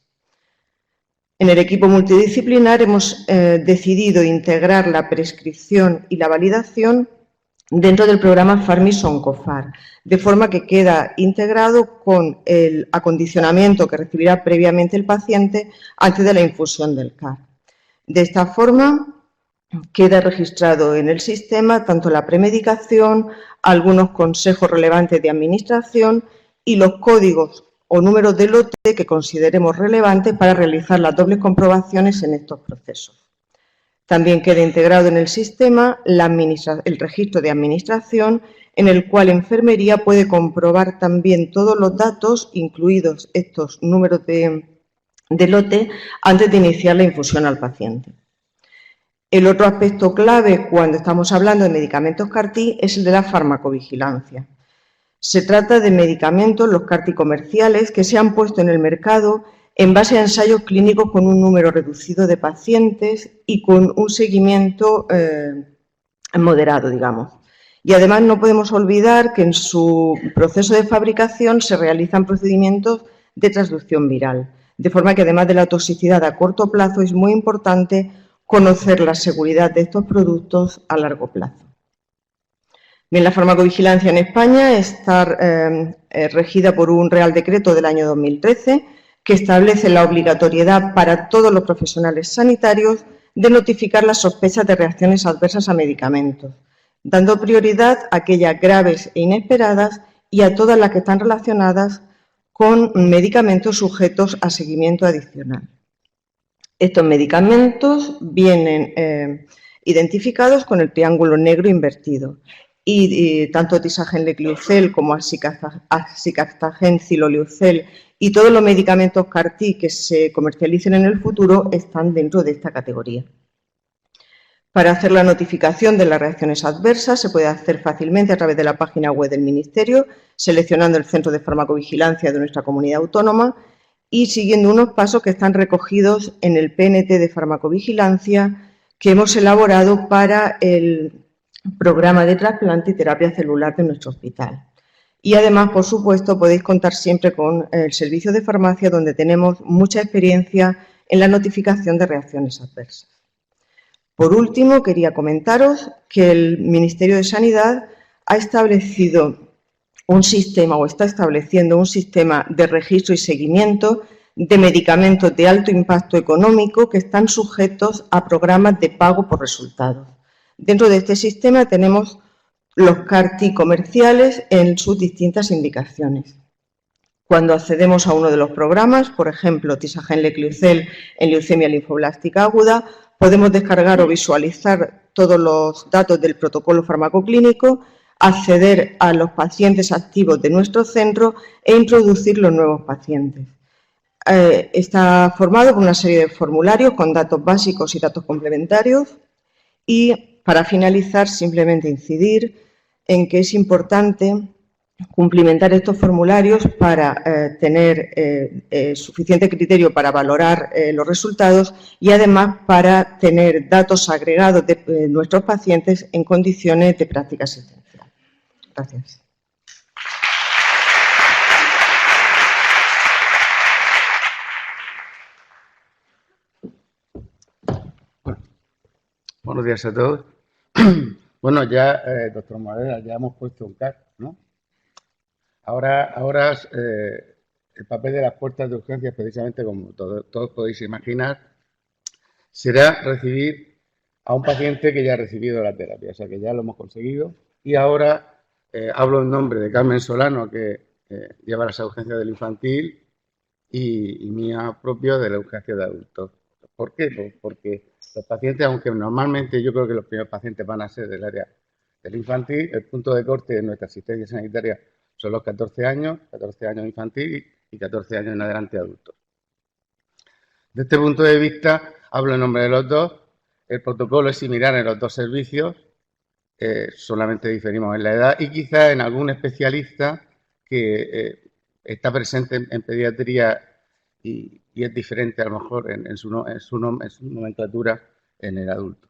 En el equipo multidisciplinar hemos decidido integrar la prescripción y la validación dentro del programa Farmis-Oncofar, de forma que queda integrado con el acondicionamiento que recibirá previamente el paciente antes de la infusión del CAR. De esta forma, queda registrado en el sistema tanto la premedicación, algunos consejos relevantes de administración y los códigos o números de lote que consideremos relevantes para realizar las dobles comprobaciones en estos procesos. También queda integrado en el sistema el registro de administración, en el cual enfermería puede comprobar también todos los datos, incluidos estos números de lote, antes de iniciar la infusión al paciente. El otro aspecto clave cuando estamos hablando de medicamentos CAR-T es el de la farmacovigilancia. Se trata de medicamentos, los CAR-T comerciales, que se han puesto en el mercado en base a ensayos clínicos con un número reducido de pacientes y con un seguimiento moderado, digamos. Y además no podemos olvidar que en su proceso de fabricación se realizan procedimientos de transducción viral, de forma que además de la toxicidad a corto plazo es muy importante conocer la seguridad de estos productos a largo plazo. Bien, la farmacovigilancia en España está regida por un Real Decreto del año 2013 que establece la obligatoriedad para todos los profesionales sanitarios de notificar las sospechas de reacciones adversas a medicamentos, dando prioridad a aquellas graves e inesperadas y a todas las que están relacionadas con medicamentos sujetos a seguimiento adicional. Estos medicamentos vienen identificados con el triángulo negro invertido y tanto tisagenlecleucel como acicaptagen, ciloleucel y todos los medicamentos CAR-T que se comercialicen en el futuro están dentro de esta categoría. Para hacer la notificación de las reacciones adversas se puede hacer fácilmente a través de la página web del Ministerio, seleccionando el centro de farmacovigilancia de nuestra comunidad autónoma y siguiendo unos pasos que están recogidos en el PNT de farmacovigilancia que hemos elaborado para el programa de trasplante y terapia celular de nuestro hospital. Y además, por supuesto, podéis contar siempre con el servicio de farmacia, donde tenemos mucha experiencia en la notificación de reacciones adversas. Por último, quería comentaros que el Ministerio de Sanidad ha establecido un sistema o está estableciendo un sistema de registro y seguimiento de medicamentos de alto impacto económico que están sujetos a programas de pago por resultados. Dentro de este sistema tenemos los CAR-T comerciales en sus distintas indicaciones. Cuando accedemos a uno de los programas, por ejemplo, Tisagen-Lecliucel en leucemia linfoblástica aguda, podemos descargar o visualizar todos los datos del protocolo farmacoclínico, acceder a los pacientes activos de nuestro centro e introducir los nuevos pacientes. Está formado por una serie de formularios con datos básicos y datos complementarios y, para finalizar, simplemente incidir en que es importante cumplimentar estos formularios para tener suficiente criterio para valorar los resultados y, además, para tener datos agregados de nuestros pacientes en condiciones de práctica asistencial. Gracias. Buenos días a todos. Bueno, ya, doctor Morera, ya hemos puesto un CAR, ¿no? Ahora el papel de las puertas de urgencias, precisamente como todos podéis imaginar, será recibir a un paciente que ya ha recibido la terapia, o sea que ya lo hemos conseguido. Y ahora hablo en nombre de Carmen Solano, que lleva las urgencias del infantil, y mía propio de la urgencia de adultos. ¿Por qué? Pues porque los pacientes, aunque normalmente yo creo que los primeros pacientes van a ser del área del infantil, el punto de corte de nuestra asistencia sanitaria son los 14 años infantil y 14 años en adelante adultos. De este punto de vista, hablo en nombre de los dos. El protocolo es similar en los dos servicios, solamente diferimos en la edad y quizá en algún especialista que está presente en pediatría y es diferente a lo mejor en su nomenclatura en el adulto.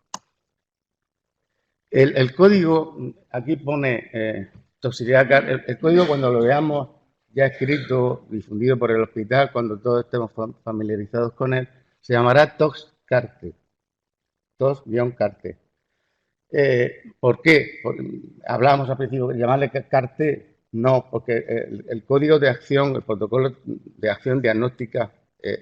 El código, aquí pone toxicidad CAR. El código, cuando lo veamos ya escrito, difundido por el hospital, cuando todos estemos familiarizados con él, se llamará TOX-CAR-T. TOX-CAR-T. ¿Por qué? Hablábamos al principio de llamarle CAR-T. No, porque el código de acción, el protocolo de acción diagnóstica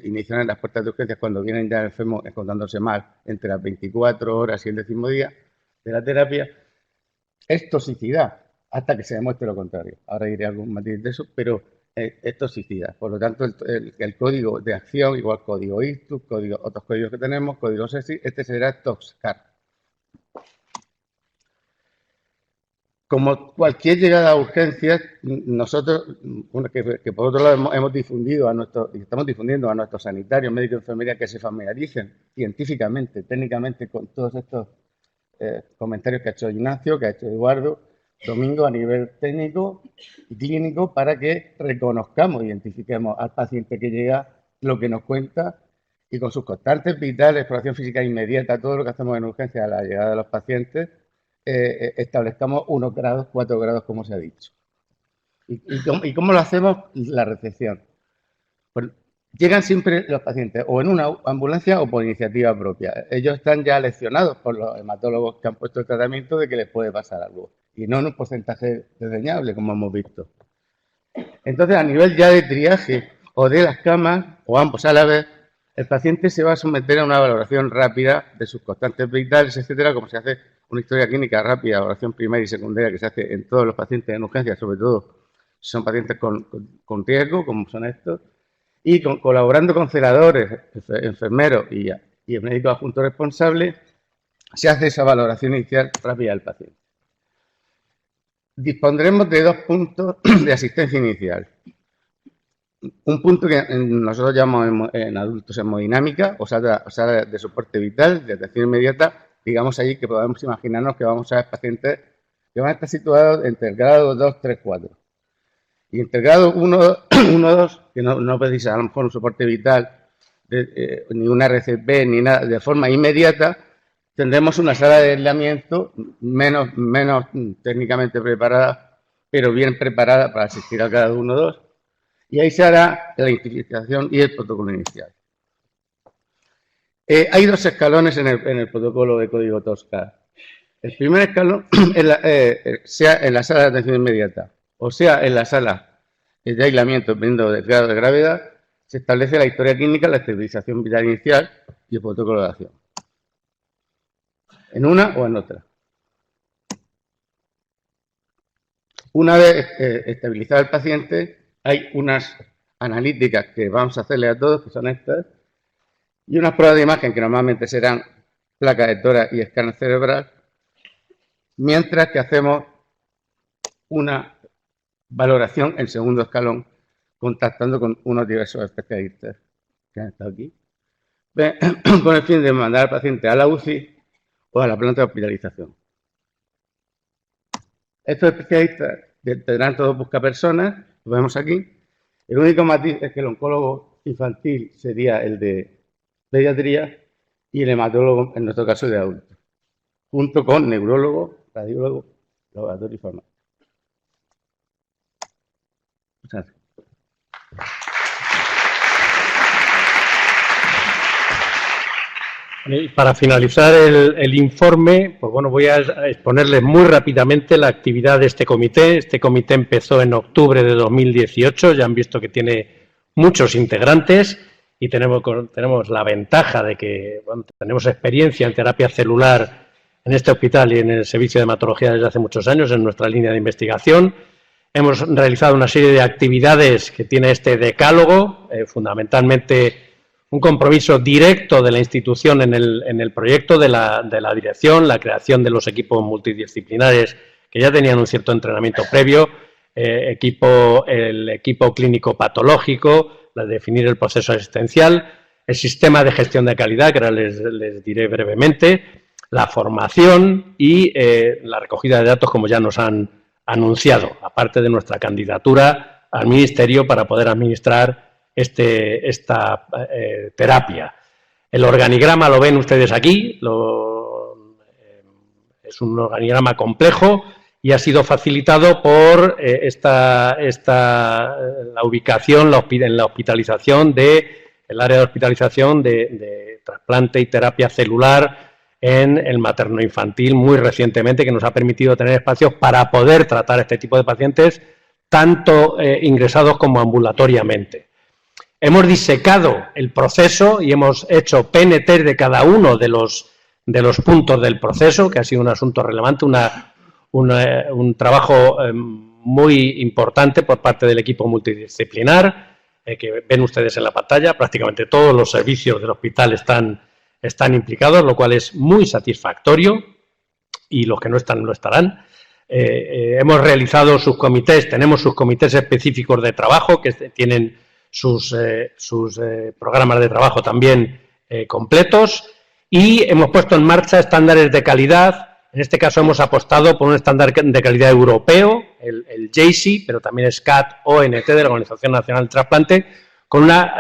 inicial en las puertas de urgencias, cuando vienen ya enfermos encontrándose mal entre las 24 horas y el 10º día de la terapia, es toxicidad, hasta que se demuestre lo contrario. Ahora diré algún matiz de eso, pero es toxicidad. Por lo tanto, el código de acción, igual código ICTU, otros códigos que tenemos, código SESI, este será TOX-CAR. Como cualquier llegada a urgencias, nosotros, que por otro lado hemos difundido y estamos difundiendo a nuestros sanitarios, médicos y enfermería que se familiaricen científicamente, técnicamente con todos estos comentarios que ha hecho Ignacio, que ha hecho Eduardo, Domingo, a nivel técnico y clínico, para que reconozcamos, identifiquemos al paciente que llega, lo que nos cuenta y con sus constantes vitales, exploración física inmediata, todo lo que hacemos en urgencias a la llegada de los pacientes, establezcamos 1 grados, 4 grados, como se ha dicho. ¿Y cómo lo hacemos? La recepción. Pues llegan siempre los pacientes o en una ambulancia o por iniciativa propia. Ellos están ya leccionados por los hematólogos que han puesto el tratamiento de que les puede pasar algo. Y no en un porcentaje desdeñable, como hemos visto. Entonces, a nivel ya de triaje o de las camas, o ambos a la vez, el paciente se va a someter a una valoración rápida de sus constantes vitales, etcétera, como se hace una historia clínica rápida, valoración primaria y secundaria que se hace en todos los pacientes en urgencias, sobre todo si son pacientes con riesgo, como son estos, y colaborando con celadores, enfermeros y el médico adjunto responsable, se hace esa valoración inicial rápida del paciente. Dispondremos de 2 puntos de asistencia inicial. Un punto que nosotros llamamos en adultos hemodinámica, o sea, de soporte vital, de atención inmediata, digamos allí que podemos imaginarnos que vamos a ver pacientes que van a estar situados entre el grado 2, 3, 4. Y entre el grado 1, 2, que no precisa a lo mejor un soporte vital, ni una RCP, ni nada, de forma inmediata, tendremos una sala de aislamiento menos técnicamente preparada, pero bien preparada para asistir al grado 1, 2. Y ahí se hará la identificación y el protocolo inicial. Hay dos escalones en el protocolo de código TOSCA. El primer escalón sea en la sala de atención inmediata o sea en la sala de aislamiento, dependiendo del grado de gravedad, se establece la historia clínica, la estabilización vital inicial y el protocolo de acción. En una o en otra. Una vez estabilizado el paciente, hay unas analíticas que vamos a hacerle a todos, que son estas, y unas pruebas de imagen que normalmente serán placa de tórax y escáner cerebral, mientras que hacemos una valoración en segundo escalón, contactando con unos diversos especialistas que han estado aquí, con el fin de mandar al paciente a la UCI o a la planta de hospitalización. Estos especialistas tendrán todos buscapersonas, lo vemos aquí. El único matiz es que el oncólogo infantil sería el de pediatría y el hematólogo, en nuestro caso, de adultos, junto con neurólogo, radiólogo, laboratorio y farmacia. Muchas gracias. Y para finalizar el informe, pues bueno, voy a exponerles muy rápidamente la actividad de este comité. Este comité empezó en octubre de 2018, ya han visto que tiene muchos integrantes y tenemos la ventaja de que bueno, tenemos experiencia en terapia celular en este hospital y en el servicio de hematología desde hace muchos años en nuestra línea de investigación. Hemos realizado una serie de actividades que tiene este decálogo, fundamentalmente un compromiso directo de la institución en el proyecto de la dirección, la creación de los equipos multidisciplinares que ya tenían un cierto entrenamiento previo, el equipo clínico patológico, definir el proceso asistencial, el sistema de gestión de calidad, que ahora les diré brevemente, la formación y la recogida de datos, como ya nos han anunciado, aparte de nuestra candidatura al Ministerio para poder administrar esta terapia. El organigrama lo ven ustedes aquí, es un organigrama complejo y ha sido facilitado por la ubicación en la hospitalización el área de hospitalización de trasplante y terapia celular en el materno-infantil muy recientemente, que nos ha permitido tener espacios para poder tratar este tipo de pacientes, tanto ingresados como ambulatoriamente. Hemos disecado el proceso y hemos hecho PNT de cada uno de los puntos del proceso, que ha sido un asunto relevante, un trabajo muy importante por parte del equipo multidisciplinar, que ven ustedes en la pantalla. Prácticamente todos los servicios del hospital están implicados, lo cual es muy satisfactorio, y los que no están lo estarán. Hemos realizado subcomités, tenemos subcomités específicos de trabajo que tienen sus programas de trabajo también completos, y hemos puesto en marcha estándares de calidad. En este caso hemos apostado por un estándar de calidad europeo, el JACI, pero también SCAT ONT de la Organización Nacional del Trasplante, con una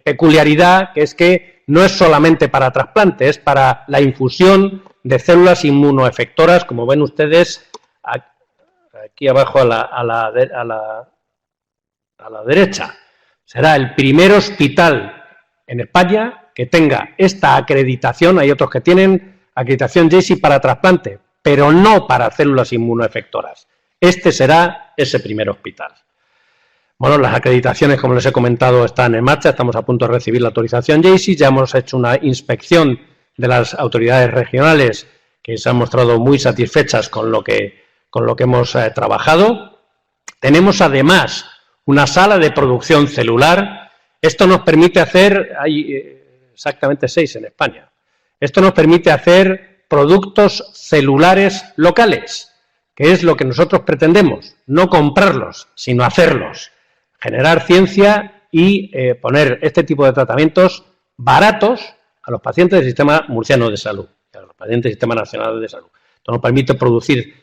peculiaridad, que es que no es solamente para trasplante, es para la infusión de células inmunoefectoras, como ven ustedes aquí abajo a la derecha. Será el primer hospital en España que tenga esta acreditación. Hay otros que tienen acreditación JACI para trasplante, pero no para células inmunoefectoras. Este será ese primer hospital. Bueno, las acreditaciones, como les he comentado, están en marcha. Estamos a punto de recibir la autorización JACI. Ya hemos hecho una inspección de las autoridades regionales que se han mostrado muy satisfechas con lo que hemos trabajado. Tenemos además una sala de producción celular. Esto nos permite hacer, hay exactamente 6 en España, esto nos permite hacer productos celulares locales, que es lo que nosotros pretendemos, no comprarlos, sino hacerlos, generar ciencia y poner este tipo de tratamientos baratos a los pacientes del Sistema Murciano de Salud, a los pacientes del Sistema Nacional de Salud. Esto nos permite producir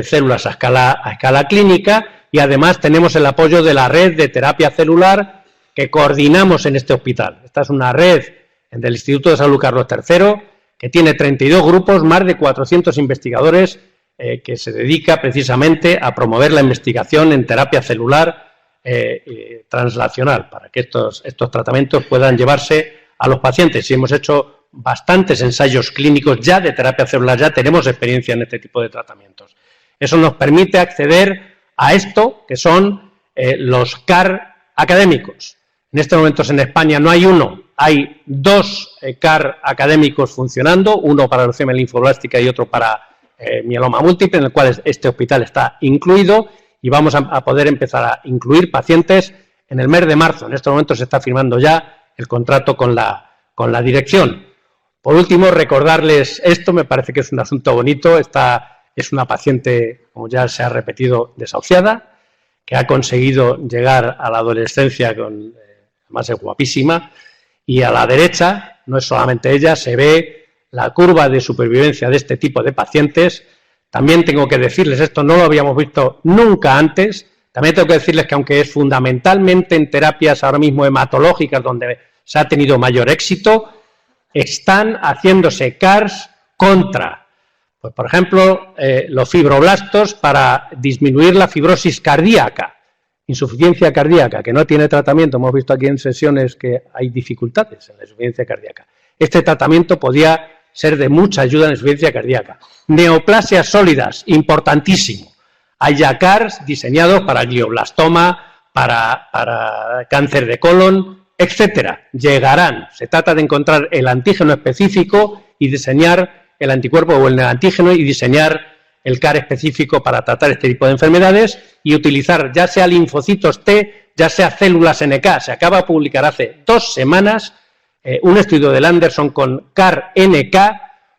células a escala clínica, y además tenemos el apoyo de la red de terapia celular que coordinamos en este hospital. Esta es una red del Instituto de Salud Carlos III que tiene 32 grupos, más de 400 investigadores, que se dedica precisamente a promover la investigación en terapia celular translacional para que estos tratamientos puedan llevarse a los pacientes. Y hemos hecho bastantes ensayos clínicos ya de terapia celular, ya tenemos experiencia en este tipo de tratamientos. Eso nos permite acceder a esto, que son los CAR académicos. En estos momentos en España no hay uno, hay 2 CAR académicos funcionando, uno para leucemia linfoblástica y otro para mieloma múltiple, en el cual este hospital está incluido, y vamos a poder empezar a incluir pacientes en el mes de marzo. En estos momentos se está firmando ya el contrato con la dirección. Por último, recordarles esto, me parece que es un asunto bonito. Esta es una paciente, como ya se ha repetido, desahuciada, que ha conseguido llegar a la adolescencia, además es guapísima, y a la derecha, no es solamente ella, se ve la curva de supervivencia de este tipo de pacientes. También tengo que decirles, esto no lo habíamos visto nunca antes, también tengo que decirles que aunque es fundamentalmente en terapias ahora mismo hematológicas donde se ha tenido mayor éxito, están haciéndose CARs contra, pues por ejemplo, los fibroblastos para disminuir la fibrosis cardíaca, insuficiencia cardíaca, que no tiene tratamiento. Hemos visto aquí en sesiones que hay dificultades en la insuficiencia cardíaca. Este tratamiento podía ser de mucha ayuda en la insuficiencia cardíaca. Neoplasias sólidas, importantísimo. Hay ya CARs diseñados para glioblastoma, para cáncer de colon, etcétera. Llegarán. Se trata de encontrar el antígeno específico y diseñar el anticuerpo o el antígeno y diseñar el CAR específico para tratar este tipo de enfermedades y utilizar ya sea linfocitos T, ya sea células NK. Se acaba de publicar hace 2 semanas un estudio del Anderson con CAR NK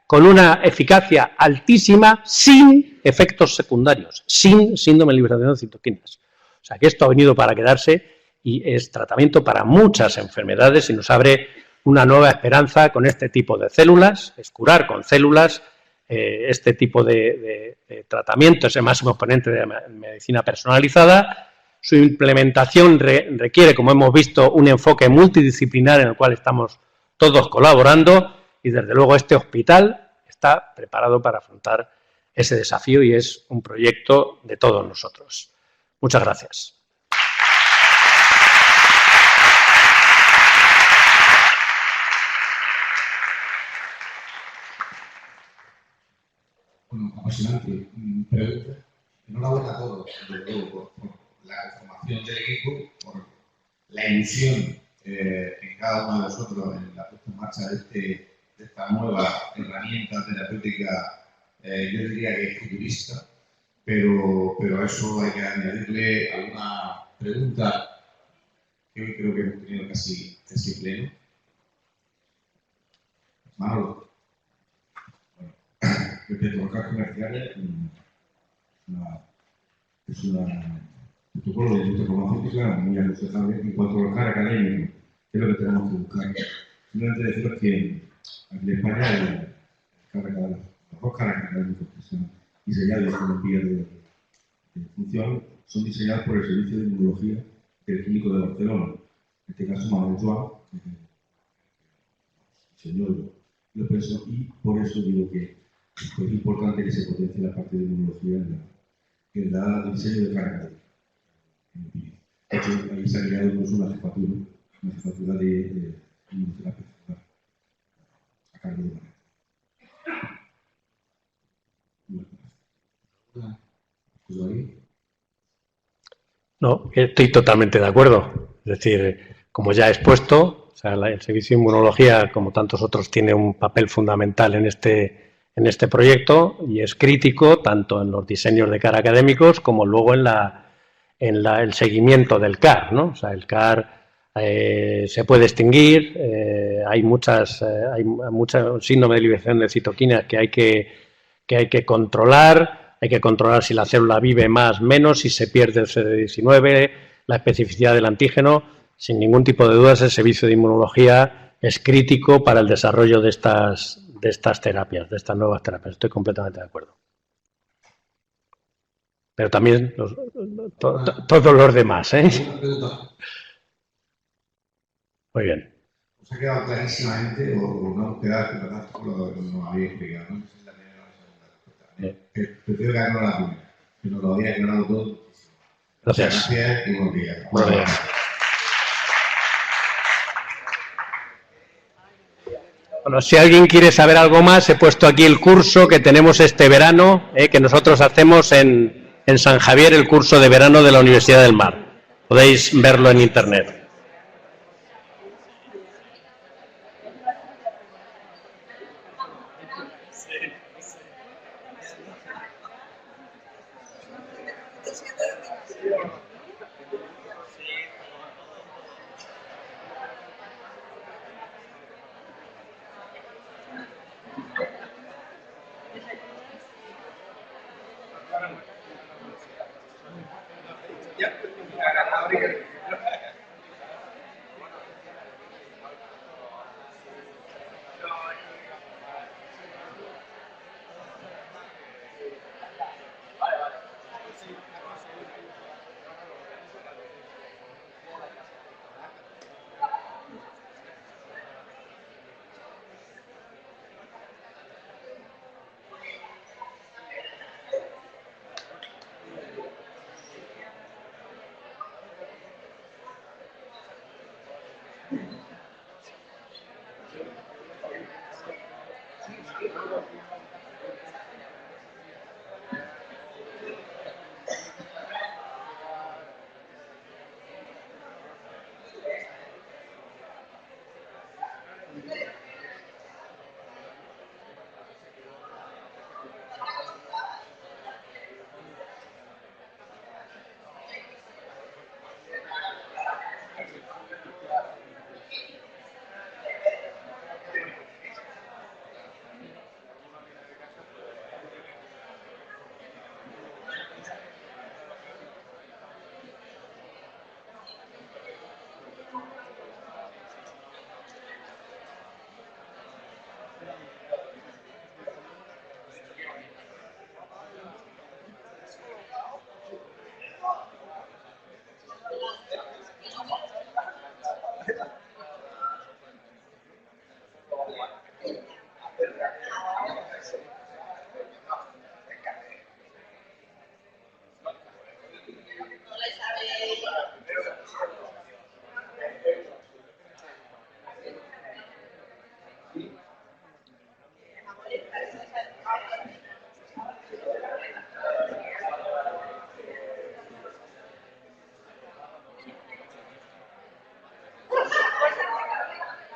con una eficacia altísima sin efectos secundarios, sin síndrome de liberación de citoquinas. O sea que esto ha venido para quedarse y es tratamiento para muchas enfermedades y nos abre una nueva esperanza con este tipo de células, es curar con células. Este tipo de tratamiento es el máximo exponente de medicina personalizada. Su implementación requiere, como hemos visto, un enfoque multidisciplinar en el cual estamos todos colaborando y, desde luego, este hospital está preparado para afrontar ese desafío y es un proyecto de todos nosotros. Muchas gracias. Bueno, apasionante pregunta. Enhorabuena a todos, desde luego, por la conformación del equipo, por la ilusión en cada uno de nosotros en la puesta en marcha de esta nueva herramienta terapéutica, yo diría que futurista, pero a eso hay que añadirle alguna pregunta que hoy creo que hemos tenido casi pleno. Manolo. Respecto a los CAR comerciales, es un protocolo de industria farmacéutica muy aconsejable. En cuanto a los CAR académicos, ¿qué es lo que tenemos que buscar? Simplemente deciros que aquí en España los 2 CAR académicos que son diseñados con vías de función son diseñados por el Servicio de Inmunología del Clínico de Barcelona. En este caso, Manuel Joan, diseñó y lo pensó, y por eso digo que es importante que se potencie la parte de inmunología en el diseño de carga. De hecho, ahí se ha creado incluso una jefatura de inmunoterapia a cargo de Manuel. No, estoy totalmente de acuerdo. Es decir, como ya he expuesto, o sea, el Servicio de Inmunología, como tantos otros, tiene un papel fundamental en este proyecto y es crítico tanto en los diseños de CAR académicos como luego en el seguimiento del CAR, ¿no? O sea, el CAR se puede extinguir, hay muchas síndrome de liberación de citoquinas que hay que controlar. Hay que controlar si la célula vive más, menos, si se pierde el CD19, la especificidad del antígeno. Sin ningún tipo de dudas, el servicio de inmunología es crítico para el desarrollo de estas terapias, de estas nuevas terapias. Estoy completamente de acuerdo. Pero también todos los demás, ¿eh? Muy bien. Os ha quedado clarísimamente, o no hemos quedado que lo había explicado, ¿no? Prefiero que hagan la primera, que nos lo había aclarado todo. Gracias. Gracias y buenos días. Buenos días. Bueno, si alguien quiere saber algo más, he puesto aquí el curso que tenemos este verano, que nosotros hacemos en San Javier, el curso de verano de la Universidad del Mar. Podéis verlo en Internet. Ya,